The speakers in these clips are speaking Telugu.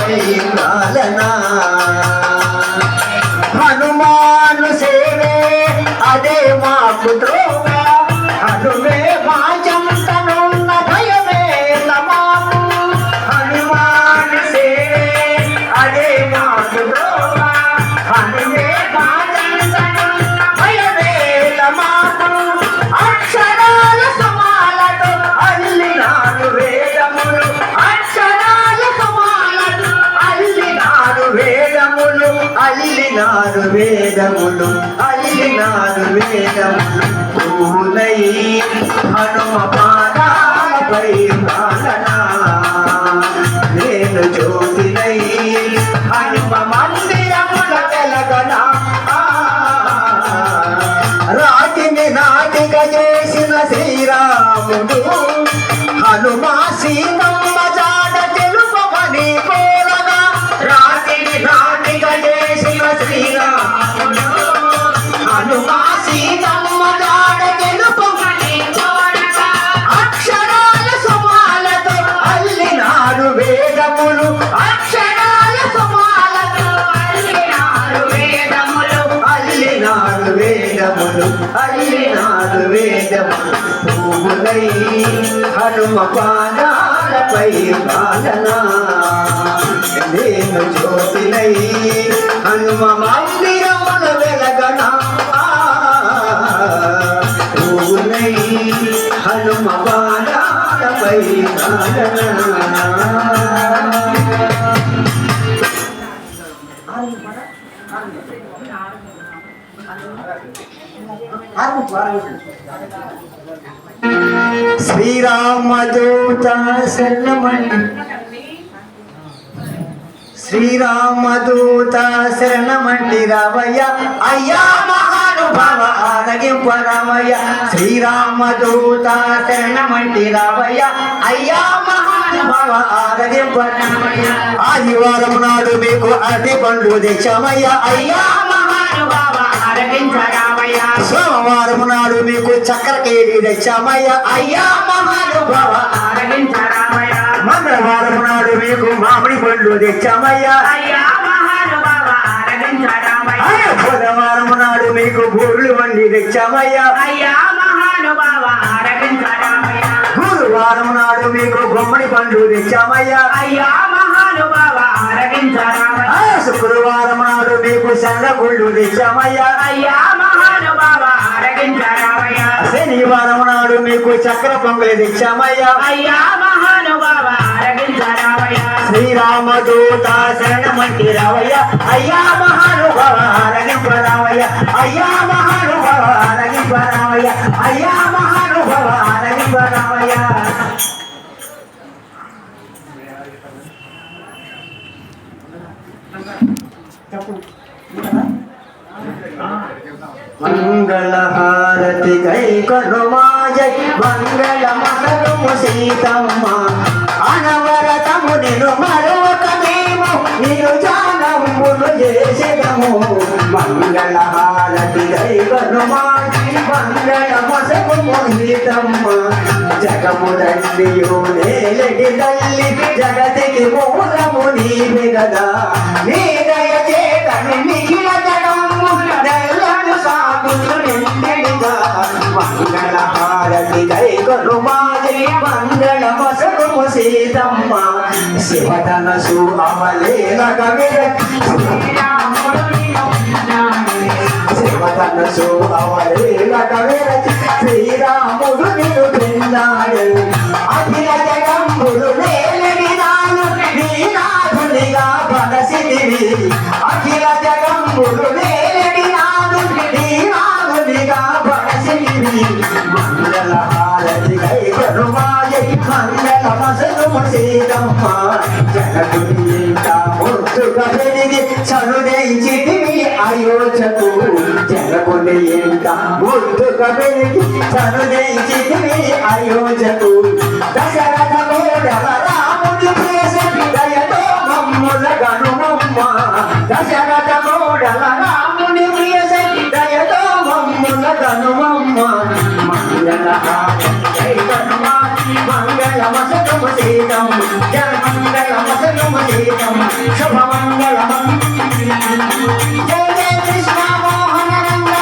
పైగాలనా హనుమాను సేవే అదే మాకు ద్రోవ హనుమే మా చెంతనున్న భయమే మాకు హనుమాను సేవే అదే మాకు ద్రోవ హనుమే మా చెంతనున్న భయమే మాకు అక్షరాల సమాలతో అల్లినాడు వేదములు అక్షరాల సమాలతో అల్లినాడు వేదములు అల్లినాడు వేదములు అల్లినాడు వేదములు పూలై హనుమ పాదాలపై పాలనా నేను జ్యోతినై హనుమ మందిరముల వెలగనా రాతిని నాటిక చేసిన శ్రీరాముడు హనుమా సీతమ్మ జాడ తెలుపమని కోరగా రాతిని నాటిక చేసిన శ్రీరాముడు హనుమా సీతమ్మ జాడ తెలుపమని కోరగా అక్షరాల సమాలతో అల్లినాడు వేదములు అక్షరాల సమాలతో అల్లినాడు వేదములు అల్లినాడు వేదములు అల్లినాడు వేదములు పూలై హనుమ పాదాలపై పాలనా నేను జ్యోతినై హనుమ మందిరములు వెలగనా పూలై హనుమ పాదాలపై పాలనా శ్రీరామదూత శరణమండి శ్రీరామదూత శరణమండి రావయ్య అయ్యా మహానుభావ ఆరగింప రావయ్య శ్రీరామదూత శరణమండి రావయ్య అయ్యా మహానుభావ ఆరగింప రావయ్య ఆదివారం నాడు మీకు అరటి పండ్లు తెచ్చామయ్య అయ్యా మహానుభావ ఆరగించరామయ్య సోమవారం నాడు మీకు చక్కెరకేళి తెచ్చామయ్య అయ్యా మహానుభావ ఆరగించరామయ్య మంగళవారం నాడు మీకు మామిడి పండ్లు తెచ్చామయ్య అయ్యా మహానుభావ ఆరగించరామయ్య బుధవారం నాడు మీకు బూర్లు వండి తెచ్చామయ్య అయ్యా మహానుభావ ఆరగించరామయ్య గురువారం నాడు మీకు గుమ్మడి పండ్లు తెచ్చామయ్య అయ్యా మహానుభావ ఆరగించరామయ్య శుక్రవారం నాడు మీకు శనగగుళ్ళు తెచ్చామయ్య అయ్యా మహానుభావ ఆరగించరామయ్య శనివారం నాడు మీకు చక్కెర పొంగలి తెచ్చామయ్య అయ్యా మహానుభావ ఆరగించరామయ్య శ్రీరామదూత శరణమంటి రావయ్య అయ్యా మహానుభావ ఆరగింప రావయ్య అయ్యా మహానుభావ ఆరగింప రావయ్య అయ్యా మహానుభావ ఆరగింప రావయ్య మంగళహారతి గై కొనుమాజై మంగళ మహరుము సీతమ్మ అనవరతము నిను మరొకమేమో నిను జానంబులు చేసేదము మంగళహారతి గై కొనుమాజై మంగళ మహరుము సీతమ్మ జగము దండియు నేలటి తల్లి జగతికి మూలము నీవే గదా నీ దయ చేతని మిగిల జగము నెల్లను సాగుతు నిండిగా మంగళహారతి గై కొనుమాజై మంగళ మసరుము సీతమ్మ శివధనసు అమలేల కవిర శివధనసు అమలేల కవిర శ్రీరాముడు నిన్ను బృందాడు అఖిల జగంబులు నేలని నాను నీ నాథునిగా బలసిదివి అఖిల జగంబులు నేలని నాను నీ నాథునిగా బలసిదివి మంగళహారతి గై కొనుమాజై మంగళ మసరుము సీతమ్మ జగతుని ముద్దుగా పెరిగి చనుదైచితివి అయోధ్యకు జగముని ఇంట ముద్దుగా పెరిగి చనుదైచితివి అయోధ్యకు దశరథ కోడల రాముడి ప్రేసి దయతో మమ్ముల గనుమమ్మ దశరథ కోడల రాముడి ప్రేసి దయతో మమ్ముల గనుమమ్మ మంగళ మసకము సీతం జయ మంగళ మసకము గీతం శుభమంగళం జయ జయ కృష్ణ మోహన రంగ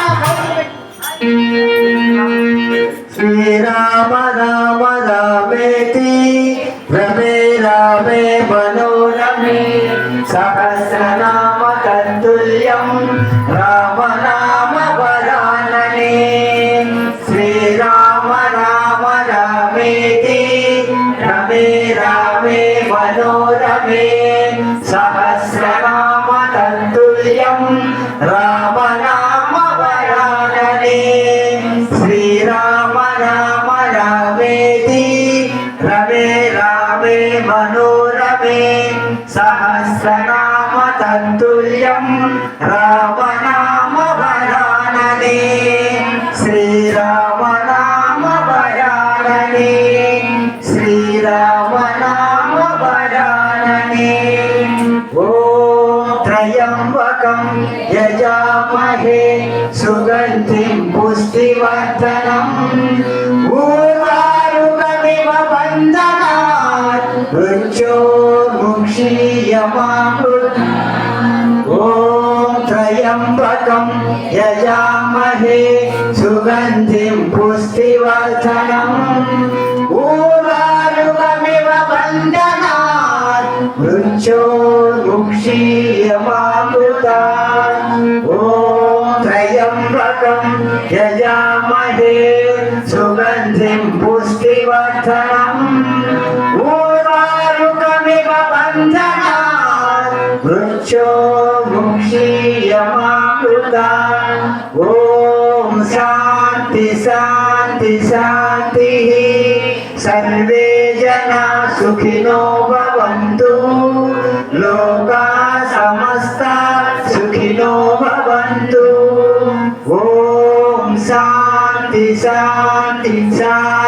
శ్రీరామ రామ రామేతి రమే రామే మనోరమే సహస్రనామ తత్తుల్యం రామ నామ వరాననే శ్రీరామ రామ రామేతి రమే రామే మనోరమే సహస్రనామ తత్తుల్యం రామ నామ వరాననే శ్రీరామ రామ రామేతి రమే రామే మనోరమే సహస్రనామ తత్తుల్యం రామ నామ వరాననే శ్రీరామ నామ వరాననే శ్రీరామ నామ వరాననే ఓం త్రయంబకం యజామహే సుగంధిం పుష్టివర్ధనం ఊర్వారుకమివ బంధనాత్ మృత్యోర్ముక్షీయమామృత్ ఓం త్రయంబకం యజామహే సుగంధిం పుష్టివర్ధనం ఊర్వారుకమివ బంధనాత్ మృత్యోర్ముక్షీయమామృతాత్ ఓం త్రయంబకం యజామహే సుగంధిం పుష్టివర్ధనం ఊర్వారుకమివ బంధనాత్ మృత్యోర్ముక్షీయమామృతాత్ ఓం శాంతి శాంతి శాంతి సర్వే జనా సుఖినో భవంతు లోకా సమస్తా సుఖినో భవంతు ఓం శాంతి శాంతి శాంతి